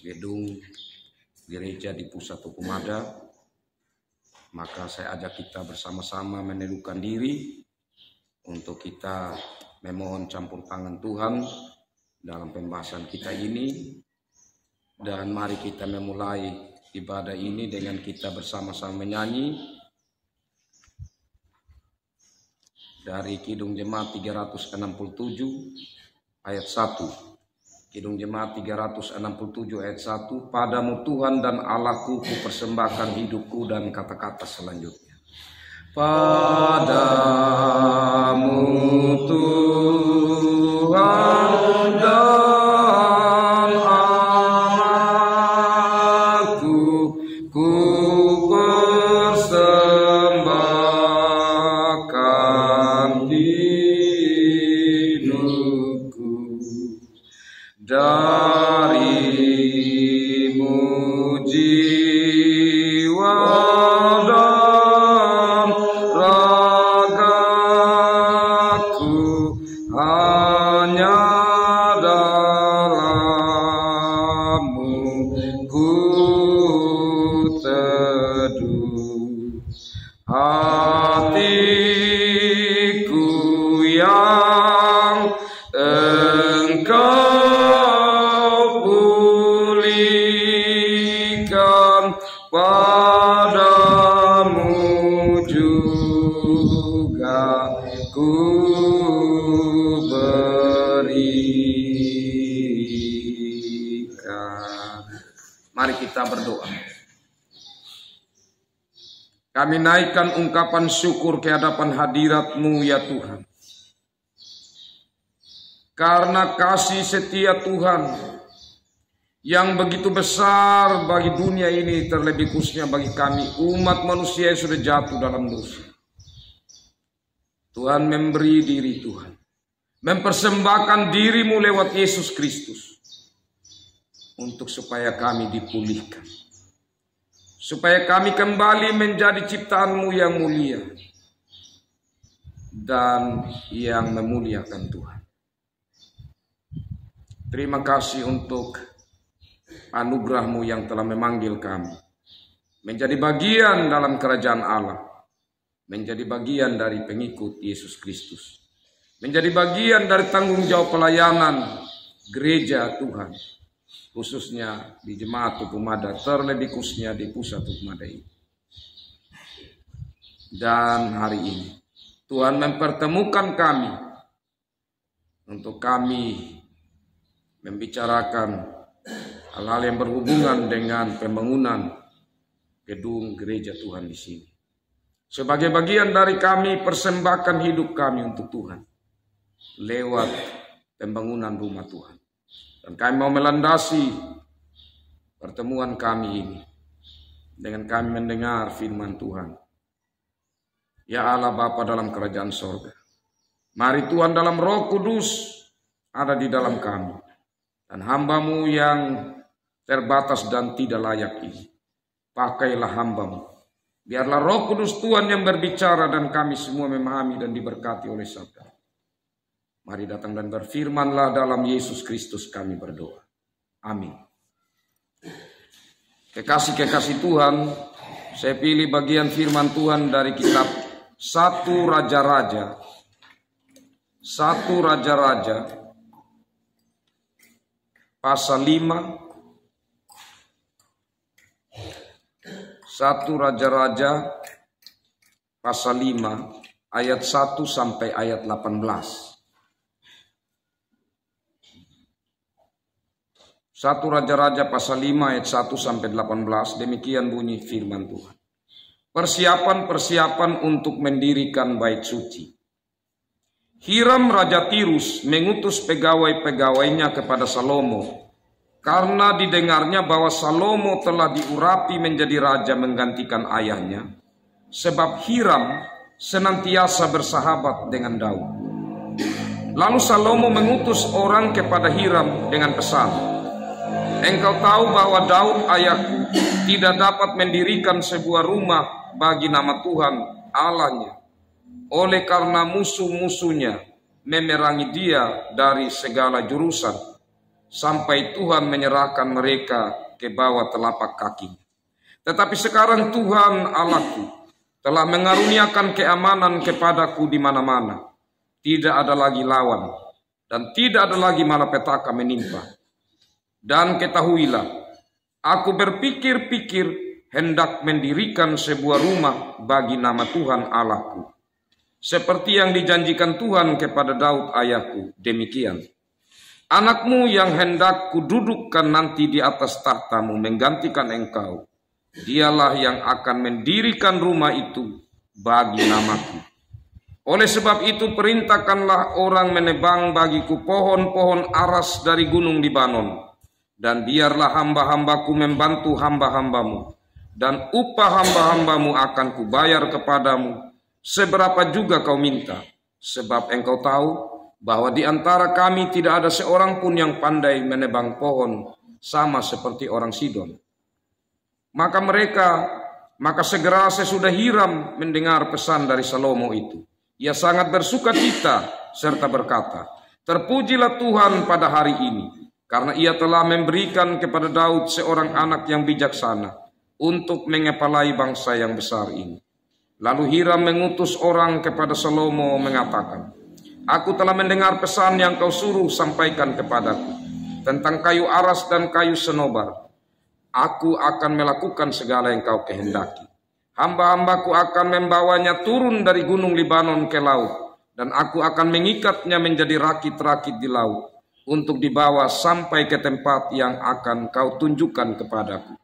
gedung gereja di pusat Hukum Adat, maka saya ajak kita bersama-sama meneduhkan diri untuk kita memohon campur tangan Tuhan dalam pembahasan kita ini. Dan mari kita memulai ibadah ini dengan kita bersama-sama menyanyi dari Kidung Jemaat 367 ayat 1. Kidung Jemaat 367 ayat 1. Padamu Tuhan dan Allahku ku persembahkan hidupku, dan kata-kata selanjutnya. Padamu Tuhan dan Allahku ku persembahkan hidupku, darimu jiwa dan ragaku hanya dalammu ku teduh. Hatiku yang Engkau pulihkan, padamu juga ku berikan. Mari kita berdoa. Kami naikkan ungkapan syukur ke hadapan hadirat-Mu ya Tuhan. Karena kasih setia Tuhan yang begitu besar bagi dunia ini, terlebih khususnya bagi kami umat manusia yang sudah jatuh dalam dosa. Tuhan memberi diri Tuhan, mempersembahkan diri-Mu lewat Yesus Kristus untuk supaya kami dipulihkan, supaya kami kembali menjadi ciptaan-Mu yang mulia dan yang memuliakan Tuhan. Terima kasih untuk anugerah-Mu yang telah memanggil kami menjadi bagian dalam kerajaan Allah, menjadi bagian dari pengikut Yesus Kristus, menjadi bagian dari tanggung jawab pelayanan gereja Tuhan, khususnya di Jemaat Hukum Adat, terlebih khususnya di pusat Hukum Adat ini. Dan hari ini Tuhan mempertemukan kami untuk kami membicarakan hal-hal yang berhubungan dengan pembangunan gedung gereja Tuhan di sini. Sebagai bagian dari kami persembahkan hidup kami untuk Tuhan lewat pembangunan rumah Tuhan. Dan kami mau melandasi pertemuan kami ini dengan kami mendengar firman Tuhan. Ya Allah Bapa dalam kerajaan sorga, mari Tuhan dalam Roh Kudus ada di dalam kami. Dan hamba-Mu yang terbatas dan tidak layak ini, pakailah hamba-Mu. Biarlah Roh Kudus Tuhan yang berbicara dan kami semua memahami dan diberkati oleh sabda. Mari datang dan berfirmanlah, dalam Yesus Kristus kami berdoa. Amin. Kekasih-kekasih Tuhan, saya pilih bagian firman Tuhan dari kitab 1 Raja-Raja. 1 Raja-Raja pasal 5. 1 Raja-Raja pasal 5 ayat 1 sampai ayat 18. 1 Raja-Raja pasal 5 ayat 1 sampai 18, demikian bunyi firman Tuhan. Persiapan-persiapan untuk mendirikan bait suci. Hiram Raja Tirus mengutus pegawai-pegawainya kepada Salomo, karena didengarnya bahwa Salomo telah diurapi menjadi raja menggantikan ayahnya, sebab Hiram senantiasa bersahabat dengan Daud. Lalu Salomo mengutus orang kepada Hiram dengan pesan, "Engkau tahu bahwa Daud ayahku tidak dapat mendirikan sebuah rumah bagi nama Tuhan Allahnya, oleh karena musuh-musuhnya memerangi dia dari segala jurusan, sampai Tuhan menyerahkan mereka ke bawah telapak kakinya. Tetapi sekarang Tuhan Allahku telah mengaruniakan keamanan kepadaku di mana-mana. Tidak ada lagi lawan dan tidak ada lagi malapetaka menimpa. Dan ketahuilah, aku berpikir-pikir hendak mendirikan sebuah rumah bagi nama Tuhan Allahku, seperti yang dijanjikan Tuhan kepada Daud ayahku. Demikian, anakmu yang hendak kududukkan nanti di atas tahtamu menggantikan engkau. Dialah yang akan mendirikan rumah itu bagi namaku. Oleh sebab itu perintahkanlah orang menebang bagiku pohon-pohon aras dari gunung Libanon. Dan biarlah hamba-hambaku membantu hamba-hambamu. Dan upah hamba-hambamu akan kubayar kepadamu seberapa juga kau minta. Sebab engkau tahu bahwa di antara kami tidak ada seorang pun yang pandai menebang pohon sama seperti orang Sidon. Maka segera sesudah Hiram mendengar pesan dari Salomo itu, ia sangat bersuka cita serta berkata, terpujilah Tuhan pada hari ini, karena ia telah memberikan kepada Daud seorang anak yang bijaksana untuk mengepalai bangsa yang besar ini. Lalu Hiram mengutus orang kepada Salomo mengatakan, aku telah mendengar pesan yang kau suruh sampaikan kepadaku tentang kayu aras dan kayu senobar. Aku akan melakukan segala yang kau kehendaki. Hamba-hambaku akan membawanya turun dari gunung Libanon ke laut, dan aku akan mengikatnya menjadi rakit-rakit di laut, untuk dibawa sampai ke tempat yang akan kau tunjukkan kepadaku.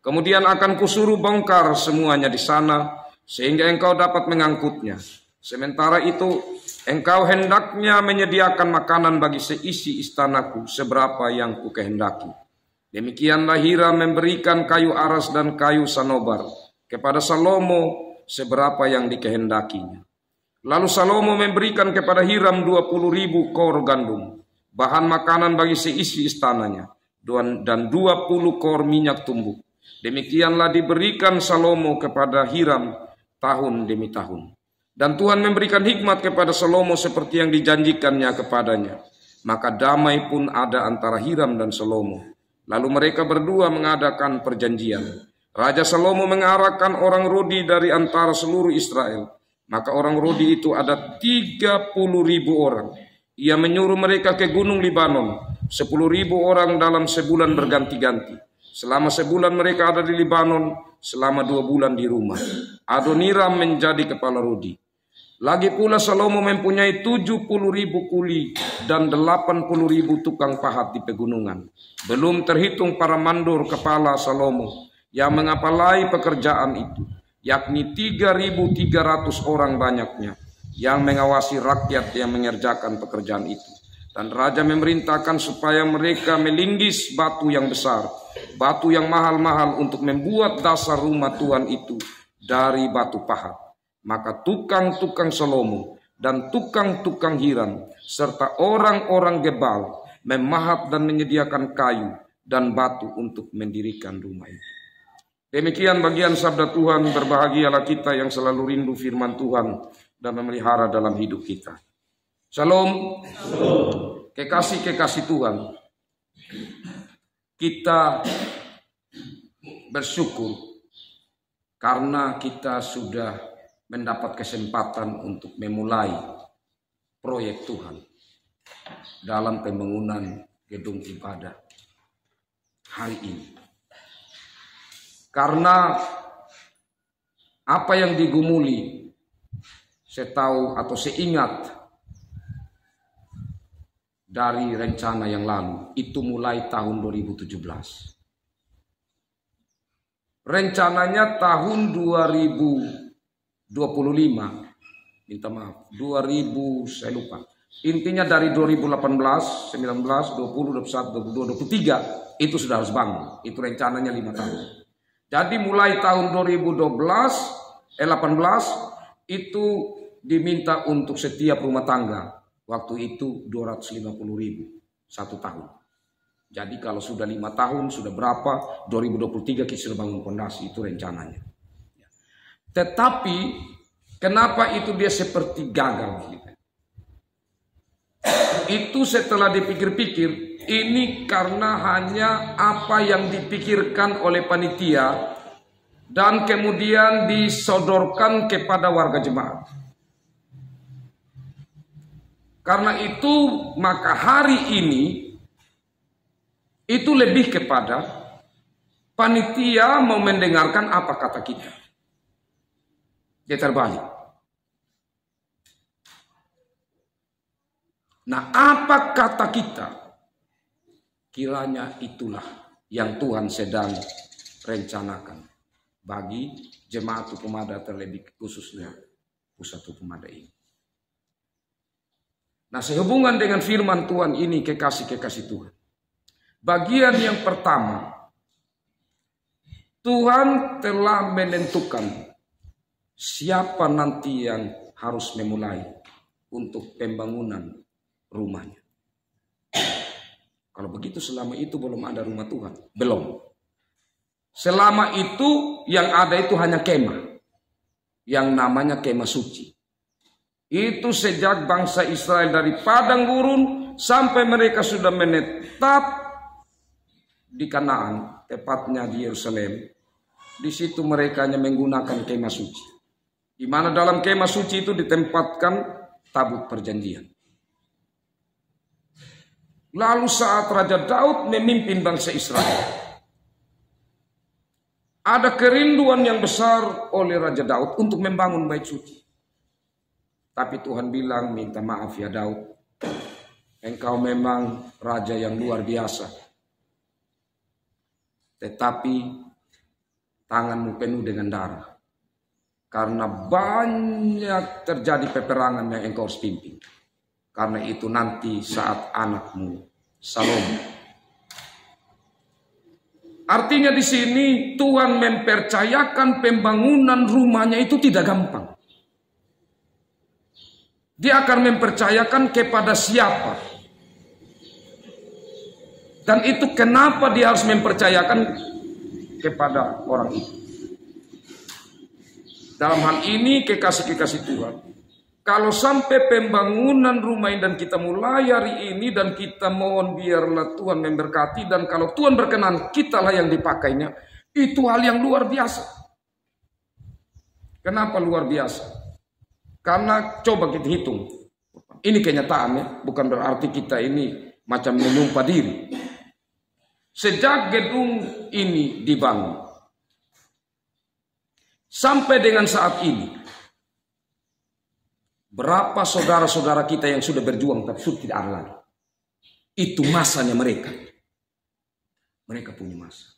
Kemudian akan kusuruh bongkar semuanya di sana, sehingga engkau dapat mengangkutnya. Sementara itu, engkau hendaknya menyediakan makanan bagi seisi istanaku seberapa yang ku kehendaki. Demikianlah Hiram memberikan kayu aras dan kayu sanobar kepada Salomo seberapa yang dikehendakinya. Lalu Salomo memberikan kepada Hiram 20.000 kor gandum, bahan makanan bagi seisi istananya, dan 20 kor minyak tumbuk. Demikianlah diberikan Salomo kepada Hiram tahun demi tahun. Dan Tuhan memberikan hikmat kepada Salomo seperti yang dijanjikannya kepadanya. Maka damai pun ada antara Hiram dan Salomo. Lalu mereka berdua mengadakan perjanjian. Raja Salomo mengarahkan orang Rodi dari antara seluruh Israel. Maka orang Rodi itu ada 30.000 orang. Ia menyuruh mereka ke gunung Libanon. 10.000 orang dalam sebulan berganti-ganti. Selama sebulan mereka ada di Libanon, selama 2 bulan di rumah. Adoniram menjadi kepala Rodi. Lagi pula Salomo mempunyai 70.000 kuli dan 80.000 tukang pahat di pegunungan. Belum terhitung para mandor kepala Salomo yang mengapalai pekerjaan itu, yakni 3.300 orang banyaknya yang mengawasi rakyat yang mengerjakan pekerjaan itu. Dan raja memerintahkan supaya mereka melinggis batu yang besar, batu yang mahal-mahal untuk membuat dasar rumah Tuhan itu dari batu pahat. Maka tukang-tukang Salomo dan tukang-tukang Hiram serta orang-orang Gebal memahat dan menyediakan kayu dan batu untuk mendirikan rumah itu. Demikian bagian sabda Tuhan. Berbahagialah kita yang selalu rindu firman Tuhan dan memelihara dalam hidup kita. Shalom. Kekasih-kekasih Tuhan, kita bersyukur karena kita sudah mendapat kesempatan untuk memulai proyek Tuhan dalam pembangunan gedung ibadah hari ini. Karena apa yang digumuli, saya tahu atau saya ingat dari rencana yang lalu, itu mulai tahun 2017. Rencananya tahun 2025, minta maaf, 2000 saya lupa. Intinya dari 2018, 19, 20, 21, 22, 23 itu sudah harus bangun. Itu rencananya 5 tahun. Jadi mulai tahun 2018 itu diminta untuk setiap rumah tangga. Waktu itu 250.000 1 tahun. Jadi kalau sudah 5 tahun sudah berapa? 2023 kita sudah bangun fondasi, itu rencananya. Tetapi kenapa itu dia seperti gagal? Itu setelah dipikir-pikir, ini karena hanya apa yang dipikirkan oleh panitia dan kemudian disodorkan kepada warga jemaat. Karena itu maka hari ini itu lebih kepada panitia mau mendengarkan apa kata kita. Dia terbalik. Nah, apa kata kita? Kiranya itulah yang Tuhan sedang rencanakan bagi jemaat Hukumada, terlebih khususnya pusat Hukumada ini. Nah, sehubungan dengan firman Tuhan ini, kekasih-kekasih Tuhan. Bagian yang pertama, Tuhan telah menentukan siapa nanti yang harus memulai untuk pembangunan rumahnya. Kalau begitu selama itu belum ada rumah Tuhan. Belum. Selama itu yang ada itu hanya kemah. Yang namanya kemah suci. Itu sejak bangsa Israel dari padang gurun sampai mereka sudah menetap di Kanaan, tepatnya di Yerusalem. Di situ mereka hanya menggunakan kemah suci. Di mana dalam kemah suci itu ditempatkan tabut perjanjian. Lalu saat Raja Daud memimpin bangsa Israel, ada kerinduan yang besar oleh Raja Daud untuk membangun bait suci. Tapi Tuhan bilang, minta maaf ya Daud, engkau memang raja yang luar biasa. Tetapi tanganmu penuh dengan darah. Karena banyak terjadi peperangan yang engkau harus pimpin. Karena itu nanti saat anakmu Salomo. Artinya di sini Tuhan mempercayakan pembangunan rumahnya itu tidak gampang. Dia akan mempercayakan kepada siapa. Dan itu kenapa dia harus mempercayakan kepada orang itu. Dalam hal ini kekasih-kekasih Tuhan, kalau sampai pembangunan rumah ini dan kita mulai hari ini dan kita mohon biarlah Tuhan memberkati, dan kalau Tuhan berkenan kitalah yang dipakainya, itu hal yang luar biasa. Kenapa luar biasa? Karena coba kita hitung, ini kenyataannya, bukan berarti kita ini macam menyumpah diri. Sejak gedung ini dibangun sampai dengan saat ini, berapa saudara-saudara kita yang sudah berjuang tapi sudah tidak ada lagi. Itu masanya mereka. Mereka punya masa.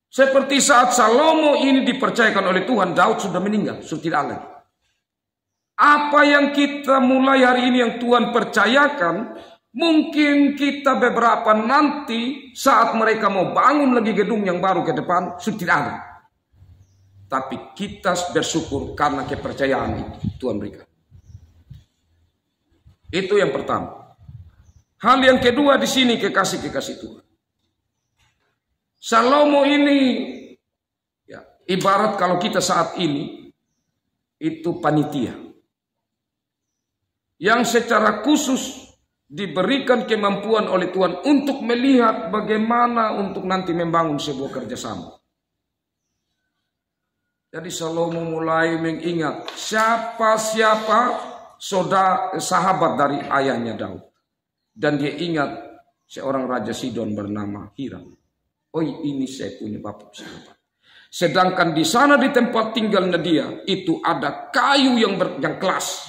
Seperti saat Salomo ini dipercayakan oleh Tuhan, Daud sudah meninggal, sudah tidak ada lagi. Apa yang kita mulai hari ini yang Tuhan percayakan, mungkin kita beberapa nanti saat mereka mau bangun lagi gedung yang baru ke depan, sudah tidak ada. Tapi kita bersyukur karena kepercayaan itu Tuhan berikan. Itu yang pertama. Hal yang kedua di sini kekasih-kekasih Tuhan. Salomo ini ya, ibarat kalau kita saat ini itu panitia yang secara khusus diberikan kemampuan oleh Tuhan untuk melihat bagaimana untuk nanti membangun sebuah kerjasama. Jadi Salomo mulai mengingat siapa-siapa sahabat dari ayahnya Daud. Dan dia ingat seorang Raja Sidon bernama Hiram. Oh, ini saya punya bapak sahabat. Sedangkan di sana di tempat tinggalnya dia itu ada kayu yang kelas.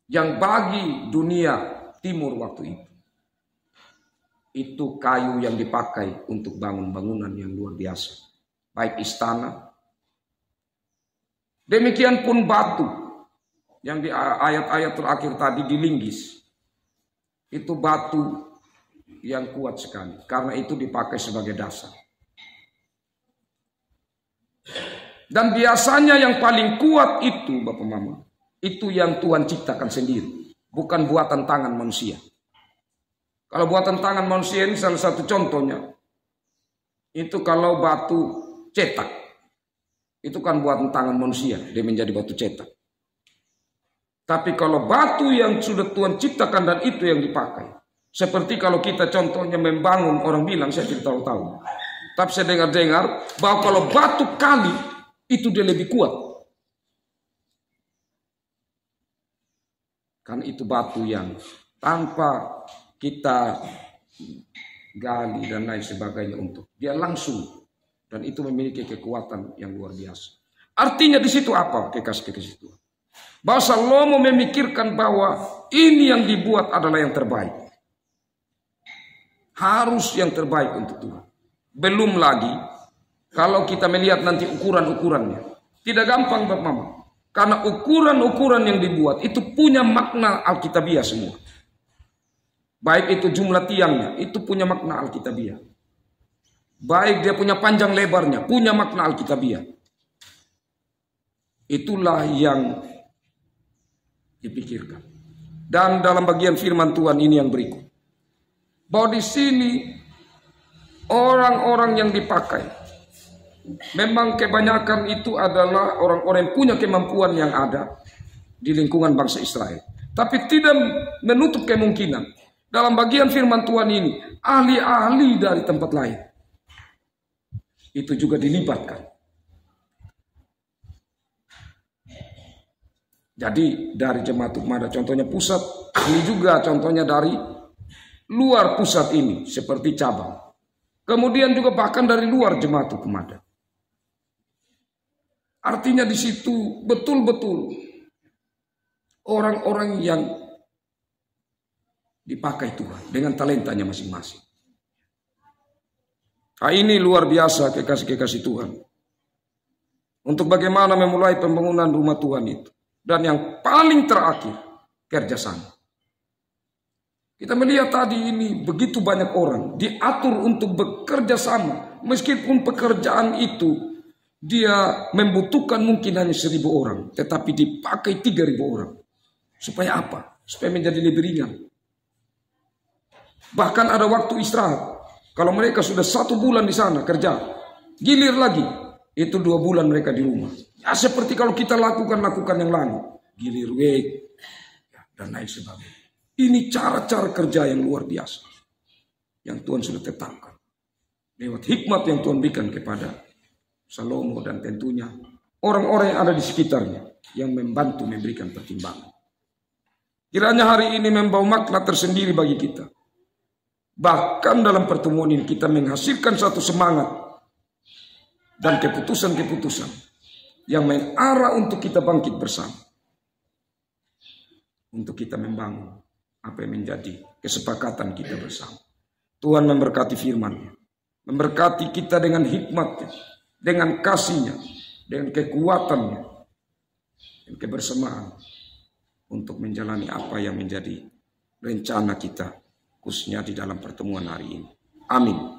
Yang bagi dunia timur waktu itu. Itu kayu yang dipakai untuk bangun bangunan yang luar biasa. Baik istana. Demikian pun batu. Yang di ayat-ayat terakhir tadi di linggis. Itu batu yang kuat sekali. Karena itu dipakai sebagai dasar. Dan biasanya yang paling kuat itu Bapak Mama. Itu yang Tuhan ciptakan sendiri. Bukan buatan tangan manusia. Kalau buatan tangan manusia ini salah satu contohnya. Itu kalau batu cetak. Itu kan buatan tangan manusia. Dia menjadi batu cetak. Tapi kalau batu yang sudah Tuhan ciptakan dan itu yang dipakai. Seperti kalau kita contohnya membangun, orang bilang, saya tidak tahu. Tapi saya dengar-dengar bahwa kalau batu kali itu dia lebih kuat. Kan itu batu yang tanpa kita gali dan lain sebagainya untuk dia langsung, dan itu memiliki kekuatan yang luar biasa. Artinya di situ apa kekasih-kekasih Tuhan? Bahwa Salomo memikirkan bahwa ini yang dibuat adalah yang terbaik. Harus yang terbaik untuk Tuhan. Belum lagi kalau kita melihat nanti ukuran-ukurannya. Tidak gampang Bapak Mama. Karena ukuran-ukuran yang dibuat itu punya makna alkitabiah semua. Baik itu jumlah tiangnya, itu punya makna alkitabiah. Baik dia punya panjang lebarnya, punya makna alkitabiah. Itulah yang dipikirkan. Dan dalam bagian firman Tuhan ini yang berikut. Bahwa di sini orang-orang yang dipakai memang kebanyakan itu adalah orang-orang yang punya kemampuan yang ada di lingkungan bangsa Israel. Tapi tidak menutup kemungkinan dalam bagian firman Tuhan ini ahli-ahli dari tempat lain itu juga dilibatkan. Jadi dari jemaat Tukmada contohnya pusat, ini juga contohnya dari luar pusat ini seperti cabang. Kemudian juga bahkan dari luar jemaat Tukmada. Artinya di situ betul-betul orang-orang yang dipakai Tuhan dengan talentanya masing-masing. Nah, ini luar biasa kekasih-kekasih Tuhan. Untuk bagaimana memulai pembangunan rumah Tuhan itu. Dan yang paling terakhir, kerjasama. Kita melihat tadi ini begitu banyak orang diatur untuk bekerja sama. Meskipun pekerjaan itu dia membutuhkan mungkin hanya 1.000 orang. Tetapi dipakai 3.000 orang. Supaya apa? Supaya menjadi lebih ringan. Bahkan ada waktu istirahat. Kalau mereka sudah 1 bulan di sana kerja. Gilir lagi. Itu 2 bulan mereka di rumah. Ya seperti kalau kita lakukan yang lalu. Gilir week. Dan lain sebagainya. Ini cara-cara kerja yang luar biasa. Yang Tuhan sudah tetapkan. Lewat hikmat yang Tuhan berikan kepada Salomo dan tentunya orang-orang yang ada di sekitarnya. Yang membantu memberikan pertimbangan. Kiranya hari ini membawa makna tersendiri bagi kita. Bahkan dalam pertemuan ini kita menghasilkan satu semangat. Dan keputusan-keputusan. Yang mengarah untuk kita bangkit bersama. Untuk kita membangun apa yang menjadi kesepakatan kita bersama. Tuhan memberkati firman-Nya. Memberkati kita dengan hikmat-Nya. Dengan kasih-Nya. Dengan kekuatan-Nya. Dan kebersamaan. Untuk menjalani apa yang menjadi rencana kita. Khususnya di dalam pertemuan hari ini. Amin.